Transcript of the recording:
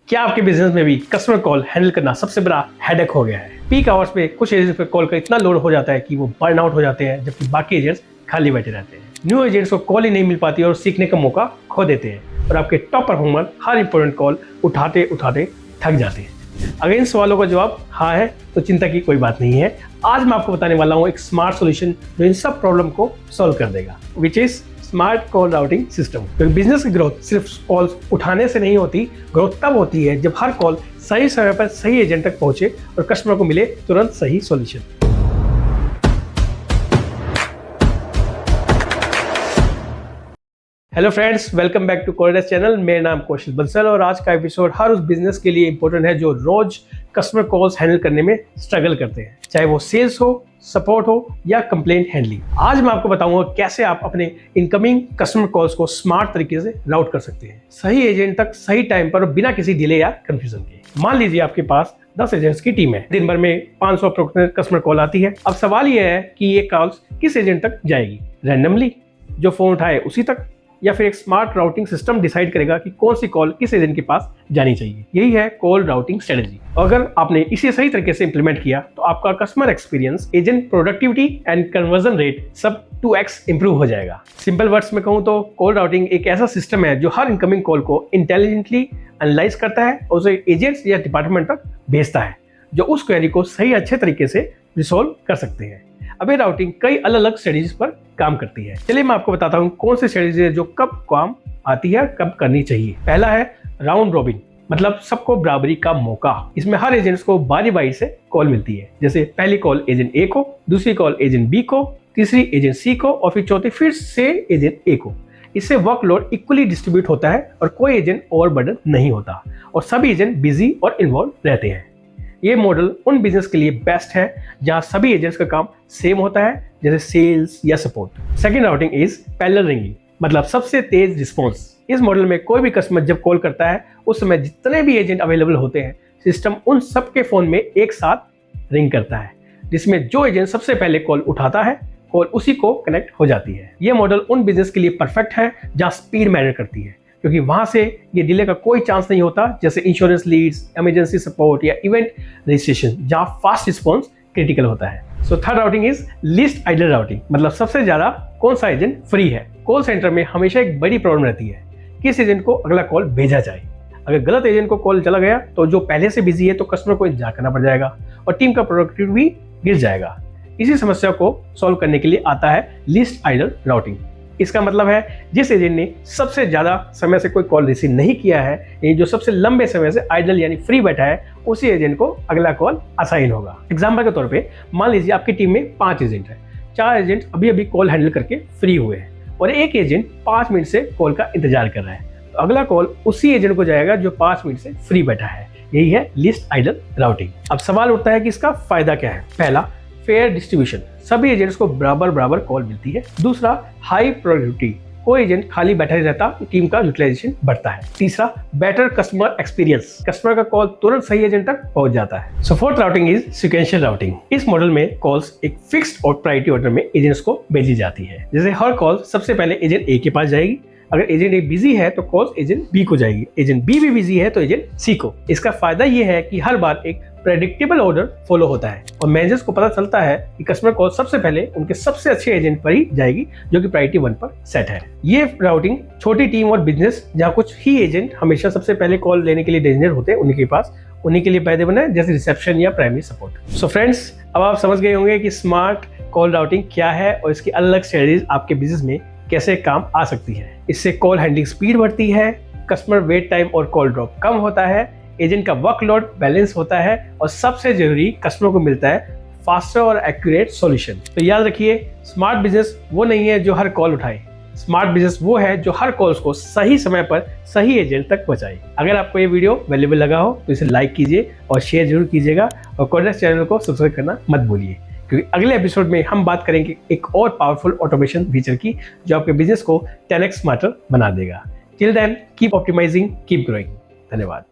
क्या आपके बिजनेस में भी कस्टमर कॉल हैंडल करना सबसे बड़ा हेडेक हो गया है? पीक आवर्स पे कुछ एजेंट्स पे कॉल का इतना लोड हो जाता है कि वो बर्न आउट हो जाते हैं, जबकि बाकी एजेंट्स खाली बैठे रहते हैं। न्यू एजेंट्स को कॉल ही नहीं मिल पाती और सीखने का मौका खो देते हैं और आपके टॉप परफॉर्मर हर इंपॉर्टेंट कॉल उठाते उठाते थक जाते हैं। अगर इन सवालों का जवाब हाँ है तो चिंता की कोई बात नहीं है। आज मैं आपको बताने वाला हूँ एक स्मार्ट सॉल्यूशन जो इन सब प्रॉब्लम को सॉल्व कर देगा, which is smart call routing system. क्योंकि बिजनेस की ग्रोथ सिर्फ कॉल्स उठाने से नहीं होती, ग्रोथ तब होती है जब हर कॉल सही समय पर सही एजेंट तक पहुंचे और कस्टमर को मिले तुरंत सही solution. Hello friends, welcome back to Calldesk channel. मेरा नाम कौशल बंसल और आज का एपिसोड हर उस बिजनेस के लिए इंपॉर्टेंट है जो रोज कस्टमर कॉल्स हैंडल करने में स्ट्रगल करते हैं, चाहे वो सेल्स हो, सपोर्ट हो या कंप्लेंट हैंडलिंग। आज मैं आपको बताऊंगा कैसे आप अपने इनकमिंग कस्टमर कॉल्स को स्मार्ट तरीके से राउट कर सकते हैं, सही एजेंट तक सही टाइम पर, बिना किसी डिले या कंफ्यूजन के। मान लीजिए आपके पास 10 एजेंट्स की टीम है, दिन भर में 500 कस्टमर कॉल आती है। अब सवाल यह है कि ये कॉल्स किस एजेंट तक जाएगी, रैंडमली जो फोन उठाए उसी तक, या फिर एक स्मार्ट राउटिंग सिस्टम डिसाइड करेगा कि कौन सी कॉल किस एजेंट के पास जानी चाहिए। यही है कॉल राउटिंग स्ट्रेटजी। अगर आपने इसे सही तरीके से इंप्लीमेंट किया तो आपका customer experience, agent productivity and conversion rate सब 2x इंप्रूव हो जाएगा। सिंपल वर्ड्स में कहूं तो कॉल राउटिंग एक ऐसा सिस्टम है जो हर इनकमिंग कॉल को इंटेलिजेंटली एनालाइज करता है और उसे एजेंट्स या डिपार्टमेंट तक भेजता है, जो उस क्वेरी को सही अच्छे तरीके से रिसोल्व कर सकते हैं। अब ये राउटिंग कई अलग अलग स्ट्रेटजीज पर काम करती है। चलिए मैं आपको बताता हूँ कौन सी स्ट्रेटजी है जो कब काम आती है, कब करनी चाहिए। पहला है राउंड रॉबिन, मतलब सबको बराबरी का मौका। इसमें हर एजेंट्स को बारी बारी से कॉल मिलती है। जैसे पहली कॉल एजेंट ए को, दूसरी कॉल एजेंट बी को, तीसरी एजेंट सी को और फिर चौथी फिर से एजेंट ए को। इससे वर्कलोड इक्वली डिस्ट्रीब्यूट होता है और कोई एजेंट ओवरबर्डन नहीं होता और सभी एजेंट बिजी और इन्वॉल्व रहते हैं। ये मॉडल उन बिजनेस के लिए बेस्ट है जहां सभी एजेंट्स का काम सेम होता है, जैसे सेल्स या support. Second routing is parallel ringing, मतलब सबसे तेज रिस्पॉन्स। इस मॉडल में कोई भी कस्टमर जब कॉल करता है उस समय जितने भी एजेंट अवेलेबल होते हैं, सिस्टम उन सबके फोन में एक साथ रिंग करता है, जिसमें जो एजेंट सबसे पहले कॉल उठाता है कॉल उसी को कनेक्ट हो जाती है। यह मॉडल उन बिजनेस के लिए परफेक्ट है जहां स्पीड मैटर करती है, क्योंकि वहां से ये डिले का कोई चांस नहीं होता, जैसे इंश्योरेंस लीड्स, इमरजेंसी सपोर्ट या इवेंट रजिस्ट्रेशन, जहां फास्ट रिस्पॉन्स क्रिटिकल होता है। So third routing is least idle routing, मतलब सबसे ज्यादा कौन सा एजेंट फ्री है। कॉल सेंटर में हमेशा एक बड़ी प्रॉब्लम रहती है, किस एजेंट को अगला कॉल भेजा जाए। अगर गलत एजेंट को कॉल चला गया तो जो पहले से बिजी है तो कस्टमर को इंतजार करना पड़ जाएगा और टीम का प्रोडक्टिविटी भी गिर जाएगा। इसी समस्या को सॉल्व करने के लिए आता है लीस्ट आइडल राउटिंग। इसका मतलब है जिस एजेंट ने सबसे ज्यादा समय से कोई कॉल रिसीव नहीं किया है, यानी जो सबसे लंबे समय से आइडल यानी फ्री बैठा है, उसी एजेंट को अगला कॉल असाइन होगा। एग्जांपल के तौर पे मान लीजिए आपकी टीम में 5 एजेंट है, 4 एजेंट अभी अभी कॉल हैंडल करके फ्री हुए हैं और एक एजेंट 5 मिनट से कॉल का इंतजार कर रहा है, तो अगला कॉल उसी एजेंट को जाएगा जो 5 मिनट से फ्री बैठा है। यही है लिस्ट आइडल राउटिंग। अब सवाल उठता है कि इसका फायदा क्या है। पहला, फेयर डिस्ट्रीब्यूशन, सभी एजेंट्स को बराबर बराबर कॉल मिलती है। दूसरा, हाई प्रोडक्टिविटी, कोई एजेंट खाली बैठा नहीं रहता, टीम का यूटिलाइजेशन बढ़ता है। तीसरा, बेटर कस्टमर एक्सपीरियंस, कस्टमर का कॉल तुरंत सही एजेंट तक पहुंच जाता है। So fourth routing is sequential routing. इस मॉडल में कॉल्स एक फिक्स्ड और प्रायोरिटी ऑर्डर में एजेंट्स को भेजी जाती है। जैसे हर कॉल सबसे पहले एजेंट ए के पास जाएगी, अगर एजेंट ए बिजी है तो कॉल एजेंट बी को जाएगी, एजेंट बी भी बिजी है तो एजेंट सी को। इसका फायदा ये है कि हर बार एक प्रेडिक्टेबल ऑर्डर फॉलो होता है और मैनेजर्स को पता चलता है कि कस्टमर कॉल सबसे पहले उनके सबसे अच्छे एजेंट पर ही जाएगी, जो कि प्रायोरिटी 1 पर सेट है। ये राउटिंग छोटी टीम और बिजनेस जहां कुछ ही एजेंट हमेशा सबसे पहले कॉल लेने के लिए डेजिग्नेट होते हैं, उन्हीं के लिए फायदेमंद है, जैसे रिसेप्शन या प्राइमरी सपोर्ट। सो फ्रेंड्स, अब आप समझ गए होंगे कि स्मार्ट कॉल राउटिंग क्या है और इसकी अलग अलग स्ट्रेटजीज आपके बिजनेस में कैसे काम आ सकती है। इससे कॉल हैंडलिंग स्पीड बढ़ती है, कस्टमर वेट टाइम और कॉल ड्रॉप कम होता है, एजेंट का वर्कलोड बैलेंस होता है और सबसे जरूरी कस्टमर को मिलता है फास्टर और एक्यूरेट सॉल्यूशन। तो याद रखिए, स्मार्ट बिजनेस वो नहीं है जो हर कॉल उठाए, स्मार्ट बिजनेस वो है जो हर कॉल्स को सही समय पर सही एजेंट तक पहुंचाए। अगर आपको ये वीडियो वैल्यूएबल लगा हो तो इसे लाइक कीजिए और शेयर जरूर कीजिएगा और कॉलडेस्क चैनल को सब्सक्राइब करना मत भूलिए, क्योंकि अगले एपिसोड में हम बात करेंगे एक और पावरफुल ऑटोमेशन फीचर की जो आपके बिजनेस को 10x स्मार्टर बना देगा। Till then keep optimising, keep growing. धन्यवाद।